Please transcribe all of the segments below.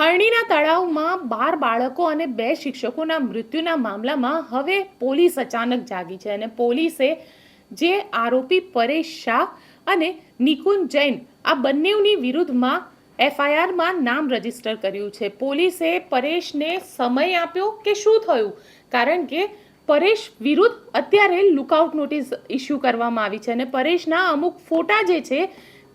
હરણીના તળાવમાં 12 બાળકો અને 2 શિક્ષકોના મૃત્યુના મામલામાં હવે પોલીસ અચાનક જાગી છે અને પોલીસે જે આરોપી પરેશ શાહ અને નિકુંજ જૈન આ બંનેની વિરુદ્ધમાં એફઆઈઆરમાં નામ રજીસ્ટર કર્યું છે. પોલીસે પરેશને સમય આપ્યો કે શું થયું? કારણ કે પરેશ વિરુદ્ધ અત્યારે લુકઆઉટ નોટિસ ઇસ્યુ કરવામાં આવી છે અને પરેશના અમુક ફોટા જે છે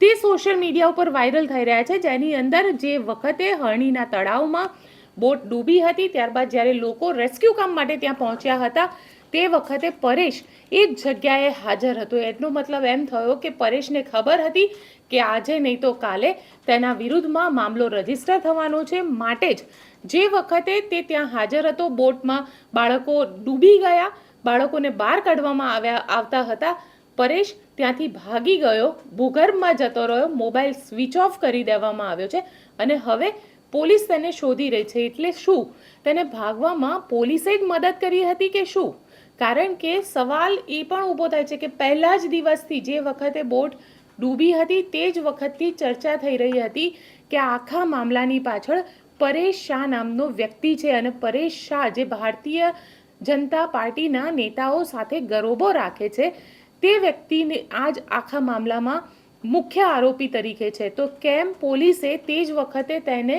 તે સોશિયલ મીડિયા ઉપર વાયરલ થઈ રહ્યા છે, જેની અંદર જે વખતે હરણીના તળાવમાં બોટ ડૂબી હતી, ત્યારબાદ જ્યારે લોકો રેસ્ક્યુ કામ માટે ત્યાં પહોંચ્યા હતા તે વખતે પરેશ એક જગ્યાએ હાજર હતો. એનો મતલબ એમ થયો કે પરેશને ખબર હતી કે આજે નહીં તો કાલે તેના વિરુદ્ધમાં મામલો રજીસ્ટર થવાનો છે, માટે જ જે વખતે તે ત્યાં હાજર હતો, બોટમાં બાળકો ડૂબી ગયા, બાળકોને બહાર કાઢવામાં આવતા હતા, પરેશ ત્યાંથી ભાગી ગયો, ભૂગર્ભમાં જતો રહ્યો, મોબાઈલ સ્વિચ ઓફ કરી દેવામાં આવ્યો છે અને હવે પોલીસ તેને શોધી રહી છે. એટલે શું તેને ભાગવામાં પોલીસે જ મદદ કરી હતી કે શું? કારણ કે સવાલ એ પણ ઊભો થાય છે કે પહેલા જ દિવસથી જે વખતે બોટ ડૂબી હતી તે જ વખતથી ચર્ચા થઈ રહી હતી કે આખા મામલાની પાછળ પરેશ શાહ નામનો વ્યક્તિ છે અને પરેશ શાહ જે ભારતીય જનતા પાર્ટીના નેતાઓ સાથે ગરોબો રાખે છે તે વ્યક્તિને આજ આખા મામલામાં મુખ્ય આરોપી તરીકે છે. તો કેમ પોલીસે તે જ વખતે તેને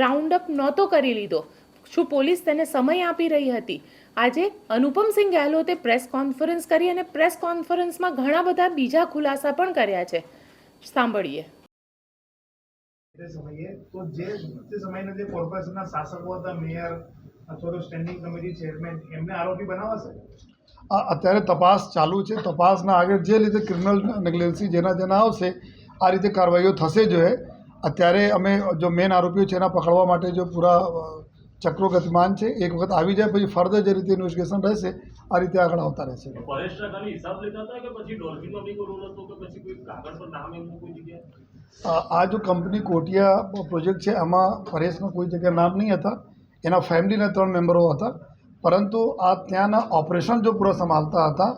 રાઉન્ડ અપ નહોતો કરી લીધો? શું પોલીસ તેને સમય આપી રહી હતી? આજે અનુપમસિંહ ગહેલોતે પ્રેસ કોન્ફરન્સ કરી અને પ્રેસ કોન્ફરન્સમાં ઘણા બધા બીજા ખુલાસા પણ કર્યા છે. સાંભળીએ. તો જે સમયના જે કોર્પોરેશનના શાસકો હતા, મેયર અથવા તો સ્ટેન્ડિંગ કમિટી ચેરમેન, એમને આરોપી બનાવશે? અત્યારે તપાસ ચાલુ છે. તપાસના આગળ જે રીતે ક્રિમિનલ નેગ્લિજન્સી જેના આવશે આ રીતે કાર્યવાહીઓ થશે. અત્યારે અમે જો મેન આરોપીઓ છે એના પકડવા માટે જો પૂરા ચક્રો ગતિમાન છે. એક વખત આવી જાય પછી ફર્ધર જે રીતે ઇન્વેસ્ટિગેશન રહેશે આ રીતે આગળ આવતા રહેશે. આ જો કંપની કોટિયા પ્રોજેક્ટ છે આમાં પરેશનો કોઈ જગ્યાએ નામ નહીં હતા, એના ફેમિલીના 3 મેમ્બરો હતા, પરંતુ આ ત્યાંના ઓપરેશન જો પૂરા સંભાળતા હતા,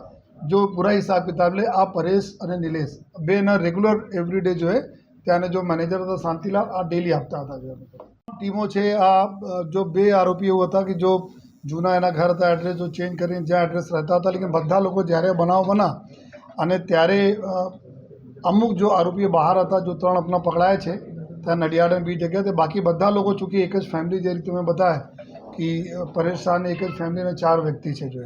જો પૂરા હિસાબ કિતાબ લે આ પરેશ અને નિલેશ બેના રેગ્યુલર એવરીડે જો ત્યાંને જો મેનેજર હતા શાંતિલાલ આ ડેલી આપતા હતા. જો ટીમો છે આ જો 2 આરોપી એવું હતા કે જો જૂના એના ઘર હતા એડ્રેસ જો ચેન્જ કરીને જ્યાં એડ્રેસ રહેતા હતા, લેકિન બધા લોકો જ્યારે બનાવ બના અને ત્યારે અમુક જો આરોપીઓ બહાર હતા, જો 3 આપણા પકડાયા છે ત્યાં નડિયાદ અને બીજી જગ્યાએ, બાકી બધા લોકો ચૂંકી એક જ ફેમિલી જે રીતે મેં બતાવ્યા કે પરેશ શાહની એક જ ફેમિલીના 4 વ્યક્તિ છે. જો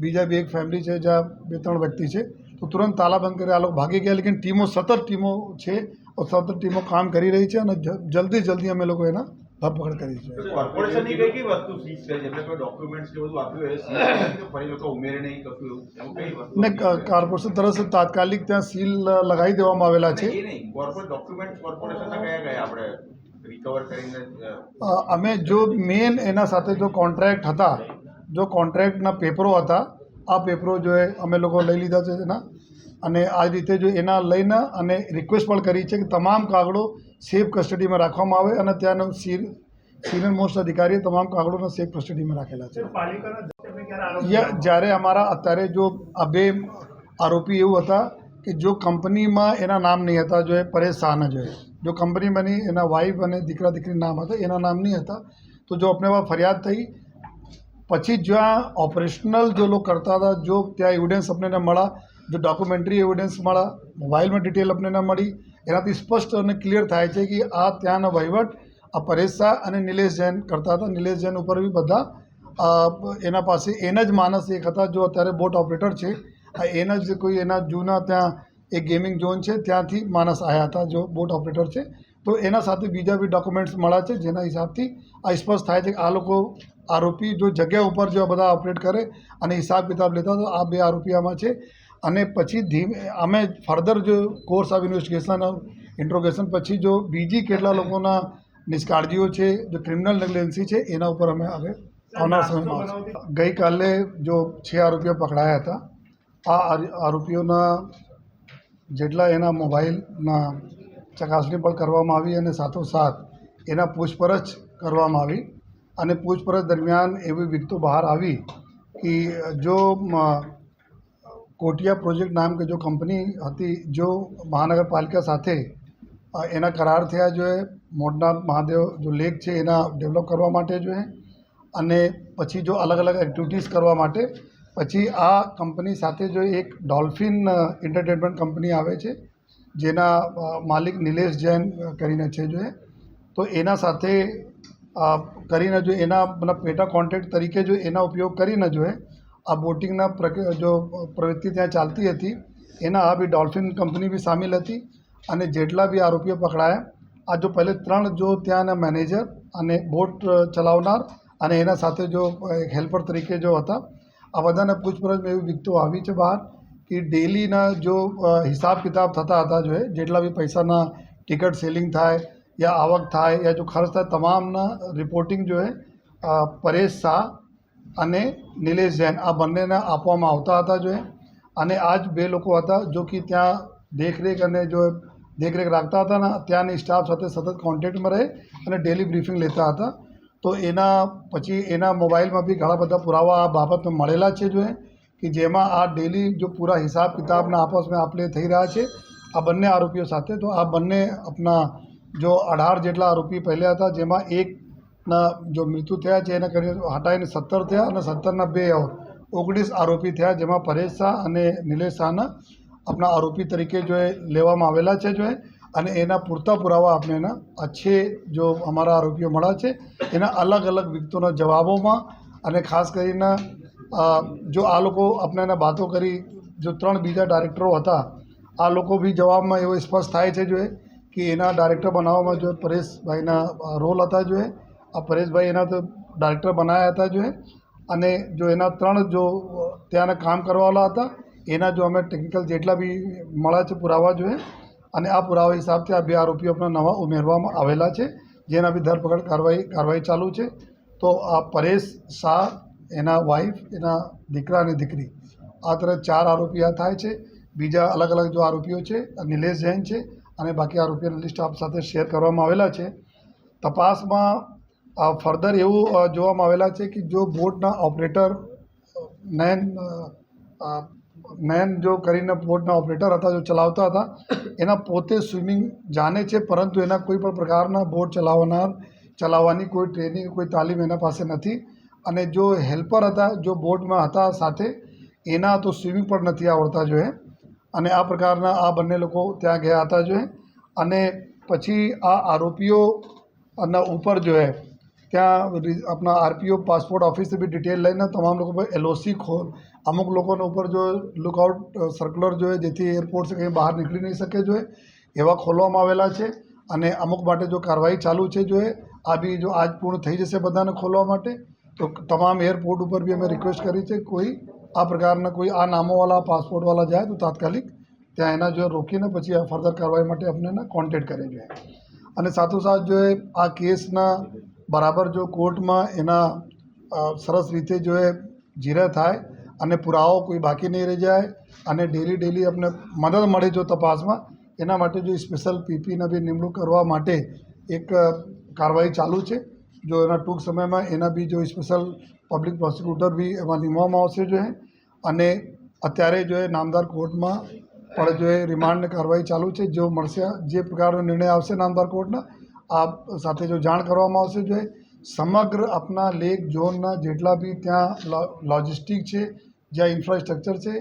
બીજા બી એક ફેમિલી છે જ્યાં 2-3 વ્યક્તિ છે. તો તુરંત તાલાબંધ કરી આ લોકો ભાગી ગયા, લેકિન સતત ટીમો છે, સતત ટીમો કામ કરી રહી છે અને જલ્દી અમે લોકો એના ધરપકડ કરી છે. કોર્પોરેશનની કઈ વસ્તુ સીઝ કરી છે? એટલે કોઈ ડોક્યુમેન્ટ્સ કે બધું આપ્યું હોય સીઝ કે ફરી લોકો ઉમેરે નહીં કશું એવું કઈ વસ્તુ? ને કોર્પોરેશન તરફથી તાત્કાલિક ત્યાં સીલ લગાવી દેવામાં આવેલા છે. એ નહીં, કોર્પોરેટ ડોક્યુમેન્ટ્સ કોર્પોરેશનના કયા આપણે રિકવર કરીને અમે જો મેન એના સાથે જો કોન્ટ્રાક્ટ હતા, જો કોન્ટ્રાક્ટના પેપરો હતા, આ પેપરો જો અમે લોકો લઈ લીધા છે એના, અને આ રીતે જો એના લઈને અને રિક્વેસ્ટ પણ કરી છે કે તમામ કાગળો સેફ કસ્ટડીમાં રાખવામાં આવે અને ત્યાંનો સિનિયર મોસ્ટ અધિકારીએ તમામ કાગળોને સેફ કસ્ટડીમાં રાખેલા છે. જ્યારે અમારા અત્યારે જો આ 2 આરોપી એવું હતા કે જો કંપનીમાં એના નામ નહીં હતા, જો એ પરેશ શાહના જો કંપની બની એના વાઈફ અને દીકરા દીકરી નામ હતા, એના નામ નહીં હતા. તો જો આપણે ફરિયાદ થઈ પછી જ્યાં ઓપરેશનલ જો લોકો કરતા હતા, જો ત્યાં એવિડન્સ આપણને મળ્યા, જો ડોક્યુમેન્ટરી એવિડન્સ મળ્યા, મોબાઈલમાં ડિટેલ આપણને મળી, એનાથી સ્પષ્ટ અને ક્લિયર થાય છે કે આ ત્યાંનો વહીવટ આ પરેશ શાહ અને નિલેશ જૈન કરતા હતા. નિલેશ જૈન ઉપર બી બધા એના પાસે એના જ માણસ એક હતા જો અત્યારે બોટ ઓપરેટર છે. આ એના જ કોઈ એના જૂના ત્યાં એક ગેમિંગ ઝોન છે ત્યાંથી માણસ આવ્યા હતા જો બોટ ઓપરેટર છે. તો એના સાથે બીજા બી ડોક્યુમેન્ટ્સ મળ્યા છે, જેના હિસાબથી આ સ્પષ્ટ થાય છે કે આ લોકો આરોપી જો જગ્યા ઉપર જો બધા ઓપરેટ કરે અને હિસાબ કિતાબ લેતા તો આ 2 આરોપી આમાં છે. અને પછી અમે ફર્ધર જો કોર્સ ઓફ ઇન્વેસ્ટિગેશન ઇન્ટ્રોગેશન પછી જો બીજી કેટલા લોકોના નિષ્કાળજીઓ છે, જો ક્રિમિનલ નેગ્લિજન્સી છે, એના ઉપર અમે હવે આવનાર સમયમાં ગઈકાલે જો 6 આરોપીઓ પકડાયા હતા. આ આરોપીઓના જેટલા એના મોબાઈલના ચકાસણી પણ કરવામાં આવી અને સાથોસાથ એના પૂછપરછ કરવામાં આવી અને પૂછપરછ દરમિયાન એવી વિગતો બહાર આવી કે જો કોટિયા પ્રોજેક્ટ નામ કે જો કંપની હતી, જો મહાનગરપાલિકા સાથે એના કરાર થયા જોઈએ મોઢનાથ મહાદેવ જો લેક છે એના ડેવલપ કરવા માટે જોઈએ અને પછી જો અલગ અલગ એક્ટિવિટીઝ કરવા માટે પછી આ કંપની સાથે જો એક ડોલ્ફિન એન્ટરટેનમેન્ટ કંપની આવે છે જેના માલિક નિલેશ જૈન કરીને છે જોઈએ તો એના સાથે કરીને જો એના મતલબ પેટા કોન્ટ્રાક્ટ તરીકે જો એના ઉપયોગ કરીને જોઈએ આ બોટિંગના જો પ્રવૃત્તિ ત્યાં ચાલતી હતી એના આ બી ડોલ્ફિન કંપની બી સામેલ હતી અને જેટલા બી આરોપીઓ પકડાયા આ જો પહેલે 3 જો ત્યાંના મેનેજર અને બોટ ચલાવનાર અને એના સાથે જો હેલ્પર તરીકે જો હતા આ બધાને પૂછપરછમાં એવી વિગતો આવી છે બહાર કે ડેલીના જો હિસાબ કિતાબ થતા હતા જો જેટલા બી પૈસાના ટિકટ સેલિંગ થાય યા આવક થાય યા જો ખર્ચ થાય તમામના રિપોર્ટિંગ જો પરેશ શાહ અને નિલેશ જૈન આ બંનેને આપવામાં આવતા હતા જો અને આ જ 2 લોકો હતા જો કે ત્યાં દેખરેખ અને જો દેખરેખ રાખતા હતા ને ત્યાંની સ્ટાફ સાથે સતત કોન્ટેક્ટમાં રહે અને ડેલી બ્રીફિંગ લેતા હતા તો એના પછી એના મોબાઈલમાં બી ઘણા બધા પુરાવા આ બાબતમાં મળેલા છે જો કે જેમાં આ ડેલી જો પૂરા હિસાબ કિતાબના આપસમાં આપણે થઈ રહ્યા છે આ બંને આરોપીઓ સાથે તો આ બંને આપણા જો 18 જેટલા આરોપી પહેલાં હતા જેમાં એકના જો મૃત્યુ થયા છે એને કરીને હટાવીને 17 થયા અને 17ના 2 19 આરોપી થયા જેમાં પરેશ શાહ અને નિલેશ શાહના આપણા આરોપી તરીકે જો લેવામાં આવેલા છે જો અને એના પૂરતા પુરાવા આપણે એના अच्छे જો અમારા આરોપીઓ મળ્યા છે એના અલગ અલગ વિગતોના જવાબોમાં અને ખાસ કરીને જો આ લોકો આપણે વાતો કરી જો 3 બીજા ડાયરેક્ટરો હતા આ લોકો બી જવાબમાં એવો સ્પષ્ટ થાય છે જો કે એના ડાયરેક્ટર બનાવવામાં જો પરેશભાઈના રોલ હતા જો આ પરેશભાઈ એના તો ડાયરેક્ટર બનાવ્યા હતા જો અને જો એના 3 જો ત્યાંના કામ કરવાવાળા હતા એના જો અમે ટેકનિકલ જેટલા બી મળ્યા છે પુરાવા જોઈએ અને આ પુરાવા હિસાબથી આ 2 આરોપીઓ આપણા નવા ઉમેરવામાં આવેલા છે જેના બી ધરપકડ કાર્યવાહી ચાલુ છે તો આ પરેશ શાહ એના વાઈફ એના દીકરા અને દીકરી આ તરફ 4 આરોપી આ થાય છે બીજા અલગ અલગ જો આરોપીઓ છે નિલેશ જૈન છે અને બાકી આરોપીઓની લિસ્ટ આપ સાથે શેર કરવામાં આવેલા છે તપાસમાં ફર્ધર એવું જોવામાં આવેલા છે કે જો બોટના ઓપરેટર નયન જો કરીને બોટના ઓપરેટર હતા જો ચલાવતા હતા એના પોતે સ્વિમિંગ જાણે છે પરંતુ એના કોઈ પણ પ્રકારના બોટ ચલાવવાની કોઈ ટ્રેનિંગ કોઈ તાલીમ એના પાસે નથી અને જો હેલ્પર હતા જો બોટમાં હતા સાથે એના તો સ્વિમિંગ પણ નથી આવડતા જોઈએ અને આ પ્રકારના આ બંને લોકો ત્યાં ગયા હતા જોઈએ અને પછી આ આરોપીઓના ઉપર જો ત્યાં આપણા આરપીઓ પાસપોર્ટ ઓફિસથી બી ડિટેલ લઈને તમામ લોકો પર LOC અમુક લોકોના ઉપર જો લુકઆઉટ સર્ક્યુલર જોઈએ જેથી એરપોર્ટથી કંઈ બહાર નીકળી નહીં શકે જોઈએ એવા ખોલવામાં આવેલા છે અને અમુક માટે જો કાર્યવાહી ચાલુ છે જોઈએ આ બી જો આજ પૂર્ણ થઈ જશે બધાને ખોલવા માટે તો તમામ એરપોર્ટ ઉપર બી અમે રિક્વેસ્ટ કરી છે કોઈ આ પ્રકારના કોઈ આ નામોવાળા પાસપોર્ટવાળા જાય તો તાત્કાલિક ત્યાં એના જો રોકીને પછી આ ફર્ધર કાર્યવાહી માટે આપણે કોન્ટેક્ટ કરે જોઈએ અને સાથોસાથ જો આ કેસના બરાબર જો કોર્ટમાં એના સરસ રીતે જો જીરા થાય અને પુરાવો કોઈ બાકી નહીં રહી જાય અને ડેલી આપણે મદદ મળે જો તપાસમાં એના માટે જો સ્પેશિયલ પીપીના બી નિમણૂક કરવા માટે એક કાર્યવાહી ચાલુ છે જો એના ટૂંક સમયમાં એના બી જો સ્પેશિયલ પબ્લિક પ્રોસિક્યુટર બી એમાં નિમવામાં આવશે જો અને અત્યારે જો નામદાર કોર્ટમાં પણ જો રિમાન્ડની કાર્યવાહી ચાલુ છે જો મળશે જે પ્રકારનો નિર્ણય આવશે નામદાર કોર્ટના આ સાથે જો જાણ કરવામાં આવશે જો સમગ્ર આપણા લેક ઝોનના જેટલા બી ત્યાં લોજિસ્ટિક છે જ્યાં ઇન્ફ્રાસ્ટ્રક્ચર છે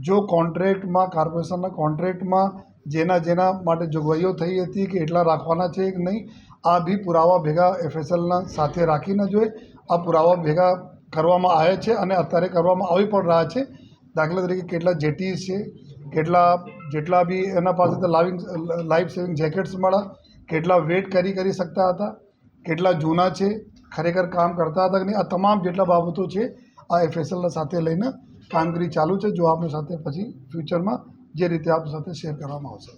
જો કોન્ટ્રાક્ટમાં કોર્પોરેશનના કોન્ટ્રાક્ટમાં જેના માટે જોગવાઈઓ થઈ હતી કે એટલા રાખવાના છે કે નહીં આ બી પુરાવા ભેગા FSLના સાથે રાખીને જોઈએ આ પુરાવા ભેગા કરવામાં આવ્યા છે અને અત્યારે કરવામાં આવી પણ રહ્યા છે દાખલા તરીકે કેટલા જેટીસ છે જેટલા બી એના પાસે લાઈફ સેવિંગ જેકેટ્સ મળ્યા કેટલા વેટ કરી શકતા હતા કેટલા જૂના છે ખરેખર કામ કરતા હતા કે નહીં આ તમામ જેટલા બાબતો છે આ FSLના સાથે લઈને કામગીરી ચાલુ છે જો આપણી સાથે પછી ફ્યુચરમાં જે રીતે આપણી સાથે શેર કરવામાં આવશે.